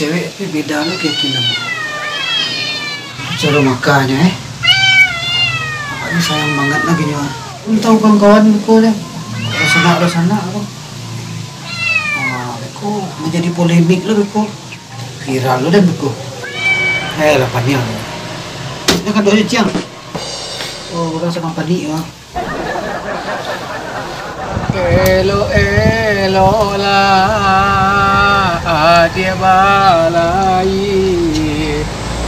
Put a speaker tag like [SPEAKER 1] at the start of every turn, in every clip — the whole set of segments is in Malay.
[SPEAKER 1] cewek tapi beda lo keyakinan. Cara makannya Ini sayang banget lagi nih. Lu tahu kawan-kawan ko deh. Rasana apa? Beko menjadi polemik lo beko. Viral lo dan beko. Lapannya. Ini kan doa ciang. Orang sama padi ya. Elo lah dia balai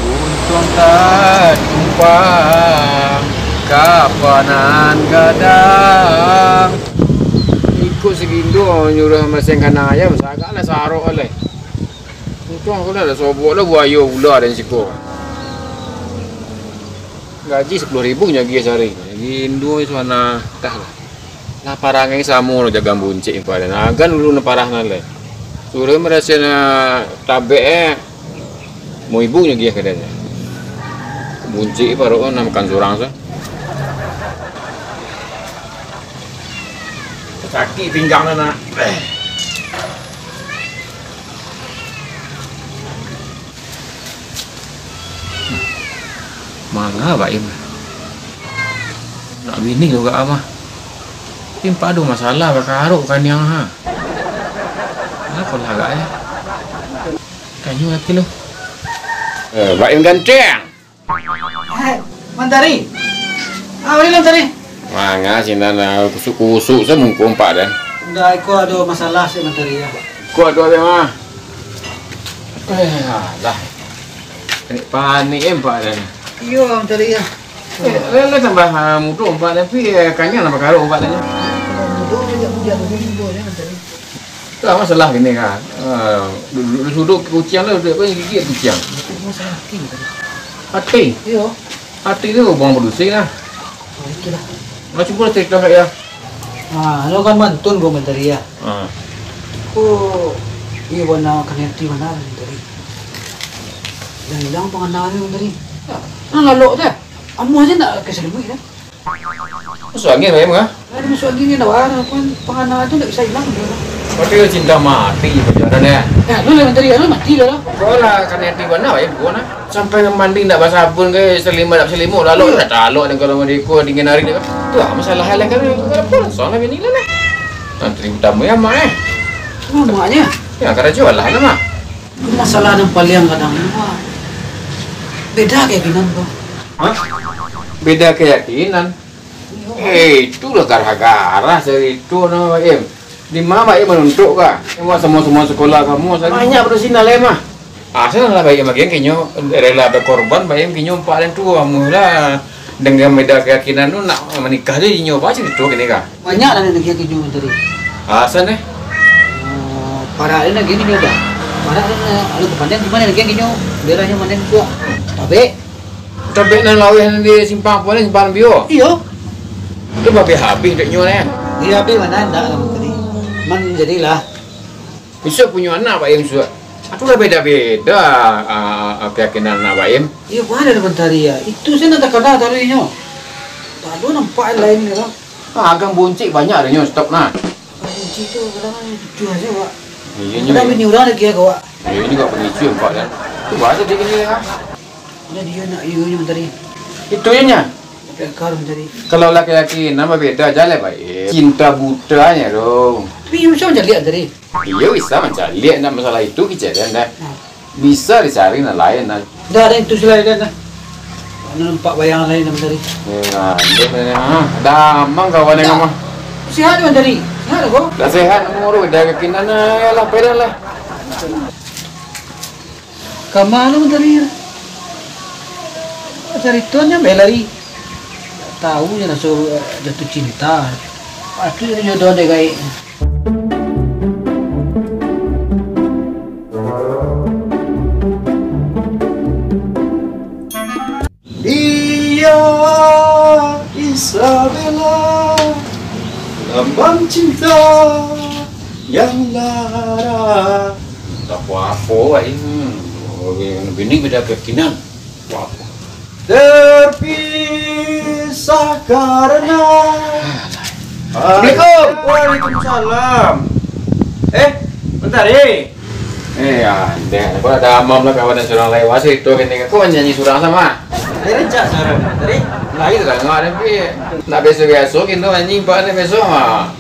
[SPEAKER 1] untung tak tumpang kapanan gadang ikut segindo nyuruh masing kanang ayam sagaklah sarok oleh untung aku dah sobok lah buaya ular dan siko gaji 10.000 nyagi sehari gindo sana dah lah nah parang yang samu lo jaga buncit pada nagan dulu na parah nale suruh merasa na tabe mau ibunya dia kadanya buncit baru na makan surang sa sakit pinggang na mana Pak Im nak bini juga ama timpa ada masalah berkaruk kan yang kalau agak ya kanyu lagi lo Baim ganteng Mantari ini Mantari manga sinana kusuk-kusuk saya mungkum pak dan udah aku ada masalah sih Mantari ya aku ada mah lah panik pak dan iya Mantari ya lele tambah mutu pak tapi kayaknya nama karo pak dan lah masalah gini kan duduk kucing lah udah banyak gigit kucing hati iya hati itu buang produksi lah macam pun trik lah ya lo kan mantun gua menteri ya iya warna kaneti mana menteri yang hilang pengenalan menteri ngalok dah amu aja nak keselimut ya masuk angin bayam kah? Ada masuk angin ni nawar pun pengenalan tu tak bisa hilang kau tu cinta mati perjalanan ya? Lu lah menteri lu mati lah. Kau lah kaneti mana bayam gua na sampai mandi tak basah sabun ke selimut lalu dah taluk dan kalau mereka dingin hari ni tu masalah hal yang kan pun soalnya bini lah nah nanti tamu ya mak maknya ya kada jual lah mah masalah yang paling kadang beda keyakinan kau beda keyakinan itulah gara-gara dari itu nama em di mana em menunjuk kah emang semua sekolah kamu banyak bersinar lemah asal lah bayi bagian kinyo rela berkorban bayi kinyo paling tua mula dengan beda keyakinan tu nak menikah dia kinyo baca itu kini kah banyak lah yang kinyo tadi asal ni para ini gini ni dah para ada kepandian di mana kinyo daerahnya mana tua tapi nan lawih di simpang paling simpang bio iyo itu babi habis dek nyo ni iya habis mana ndak lah tadi man jadilah besok punya anak pak yang suat itu lah beda-beda keyakinan anak pak im iya mana ada mentari ya itu saya nak kenal tadi nyo lalu nampak lain ni lah agang buncit banyak ada nyo stok nah buncit tu kadang-kadang lucu aja pak iya nyo tapi ni orang lagi ya kau iya ni kau penicu pak kan tu bahasa dia kini lah ada dia nak iyo nyo mentari itu nya kalau laki-laki nama beda aja lah baik cinta butanya dong tapi bisa mencari tadi iya bisa mencari nak masalah itu kejadian dah bisa dicari nak lain dah ada itu selain dah nampak bayang lain nama tadi dah amang kawan yang mah sehat mana tadi sehat kok dah sehat umur dah kekinan lah pedan lah kemana tadi cari tuannya belari tahu je nak suruh jatuh cinta. Pasti dia jodoh dia gay. Dia Isabella lambang cinta yang lara. Tak apa-apa bini beda keyakinan. Apa? Terpisah karena Assalamualaikum. Waalaikumsalam. Bentar
[SPEAKER 2] Iya, deh. Kau ada amam lah kawan dan surang lewat itu kini. Kau nyanyi surang sama?
[SPEAKER 3] Dari cak cara tadi.
[SPEAKER 2] Nah itu lah nggak ada pi. Nak besok gitu nyanyi pak ni besok mah.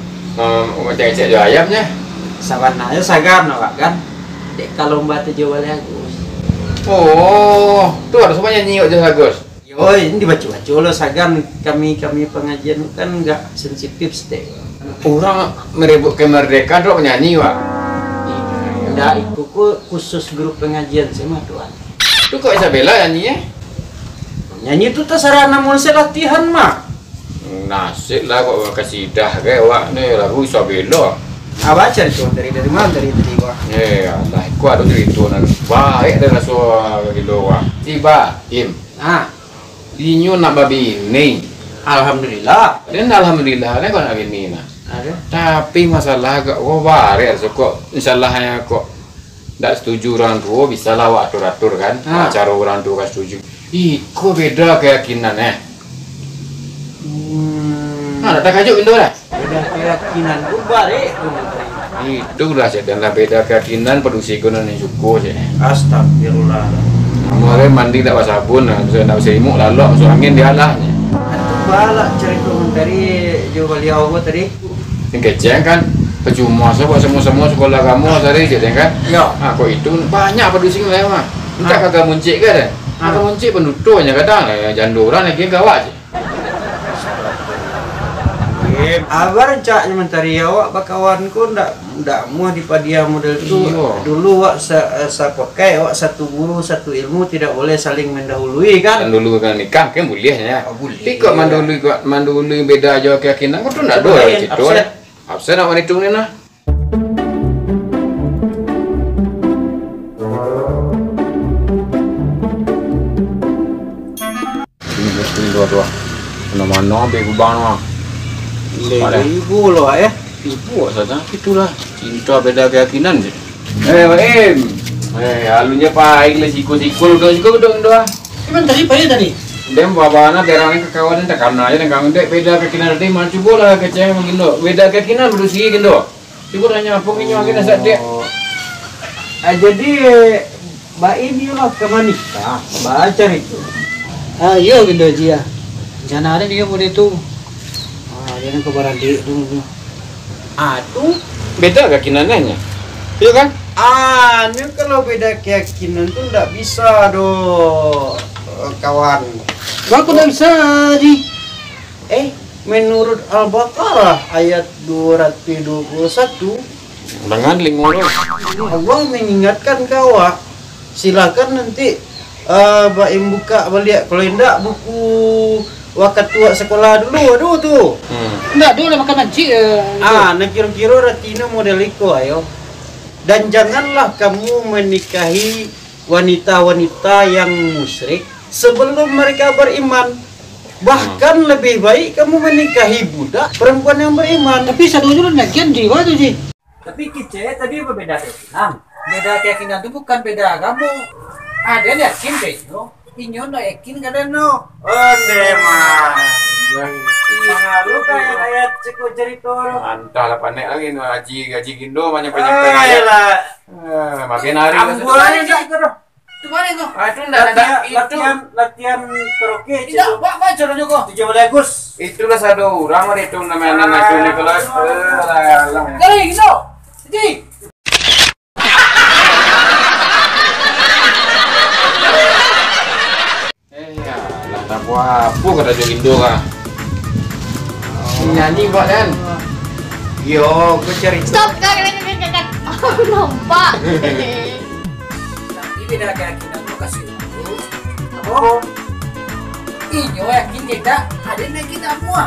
[SPEAKER 2] Cek-cek jo ayamnya.
[SPEAKER 3] Sawana aja sagar nak kan. Dek kalau mbak tu jual aku.
[SPEAKER 2] Oh, tu ada semua nyanyi aja bagus.
[SPEAKER 3] Yoi, ini dibaca-baca lo sagan kami pengajian kan nggak sensitif sih.
[SPEAKER 2] Orang merebut kemerdekaan tu penyanyi wak.
[SPEAKER 3] Nggak ikut khusus grup pengajian sama tuan.
[SPEAKER 2] Tu kok Isabella nyanyi ya?
[SPEAKER 3] Nyanyi itu terserah namun saya latihan mah.
[SPEAKER 2] Nasib lah kok kasidah kayak wak ni lagu Isabella.
[SPEAKER 3] Abah cari tuan dari mana dari tadi gua.
[SPEAKER 2] Lah, aku ada cerita nan baik dari rasa gitu wak. Tiba, Im.
[SPEAKER 3] Ah,
[SPEAKER 2] Inyo nak babi ni.
[SPEAKER 3] alhamdulillah.
[SPEAKER 2] Dan alhamdulillah ni kau nak bini nah.
[SPEAKER 3] Ada.
[SPEAKER 2] Tapi masalah kok bare kok insyaallah kok tak setuju orang tua bisa lah atur-atur kan. Cara orang tua setuju. Iko beda keyakinan Nah, tak kajuk itu lah.
[SPEAKER 3] Beda keyakinan pun bare.
[SPEAKER 2] Itu lah dan lah beda keyakinan produksi kono ni syukur je.
[SPEAKER 3] Astagfirullah.
[SPEAKER 2] Kemarin mandi tak pakai sabun, saya nak selimut lalok masuk angin dia alahnya.
[SPEAKER 3] Itu balak cerita dari jual beliau tadi.
[SPEAKER 2] Yang keceng kan, percuma sebab semua sekolah kamu tadi je kan?
[SPEAKER 3] Ya.
[SPEAKER 2] Kok itu banyak produksi lah mah. Entah kagak muncik ke dah. Kagak muncik penduduknya kadang janduran lagi gawat je.
[SPEAKER 3] Abar cak mentari awak bakawanku ndak muah di padia model itu. Dulu wak pakai wak satu guru satu ilmu tidak boleh saling mendahului kan.
[SPEAKER 2] Dan dulu kan nikah kan bolehnya.
[SPEAKER 3] Boleh.
[SPEAKER 2] Tapi kok manduli beda aja keyakinan kok tu ndak ada gitu. Absen nak wanita ni nah. Ini dua. Mana-mana ambil kubang mah.
[SPEAKER 3] Ibu loh ya.
[SPEAKER 2] Ibu saja itulah cinta beda keyakinan je. Alunya pahing le sikul udah.
[SPEAKER 1] Cuman tadi pahing tadi.
[SPEAKER 2] Dem babana terang ke kawan tak karena aja nang dek beda keyakinan tadi mah coba lah keceng menggindo. Beda keyakinan berusi gindo. Coba tanya apa ini makin asal dek.
[SPEAKER 3] Jadi Mbak ini lah kemanika, baca itu.
[SPEAKER 1] Iya gitu aja. Jangan ada dia boleh tu. Jangan kebaradi dulu.
[SPEAKER 3] Aduh,
[SPEAKER 2] Beda keyakinannya. Iya kan?
[SPEAKER 3] ini kalau beda keyakinan tuh nggak bisa do kawan.
[SPEAKER 1] Aku tak bisa di.
[SPEAKER 3] Menurut Al-Baqarah ayat 221
[SPEAKER 2] Dengan lingkungan.
[SPEAKER 3] Allah mengingatkan kawan, silakan nanti Baim buka balik kalau enggak buku wakat tua sekolah dulu aduh tuh.
[SPEAKER 1] Enggak, dulu makan manci.
[SPEAKER 3] Nak kira-kira ratina model itu ayo. Dan janganlah kamu menikahi wanita-wanita yang musyrik sebelum mereka beriman. Bahkan lebih baik kamu menikahi budak perempuan yang beriman.
[SPEAKER 1] Tapi satu dulu nakian jiwa tu ji.
[SPEAKER 3] Tapi kita tadi berbeda keyakinan.
[SPEAKER 1] Beda keyakinan itu bukan beda agama. Ada yang yakin besok, inyo nak yakin kadang no.
[SPEAKER 3] Mah. Lu kayak ayat ceko cerita.
[SPEAKER 2] Antah lah panek lagi no gaji gindo banyak ayat. Makin hari.
[SPEAKER 3] Ambulan aja itu.
[SPEAKER 1] Tu mana tu?
[SPEAKER 2] Itu ndak
[SPEAKER 3] Latihan karaoke.
[SPEAKER 1] Tidak, baca cara juga.
[SPEAKER 3] 17 Agustus.
[SPEAKER 2] Itulah satu orang itu namanya anak itu Nicholas.
[SPEAKER 1] Kali gitu. Ji.
[SPEAKER 2] Lah tak apa kata Jogindo kah? Nyanyi buat kan?
[SPEAKER 3] Yo, gue cari.
[SPEAKER 4] Stop, kak. Aku nampak.
[SPEAKER 1] Tapi beda keyakinan tu kasih.
[SPEAKER 3] Oh,
[SPEAKER 1] Inyo yakin tidak, ada yang yakin semua.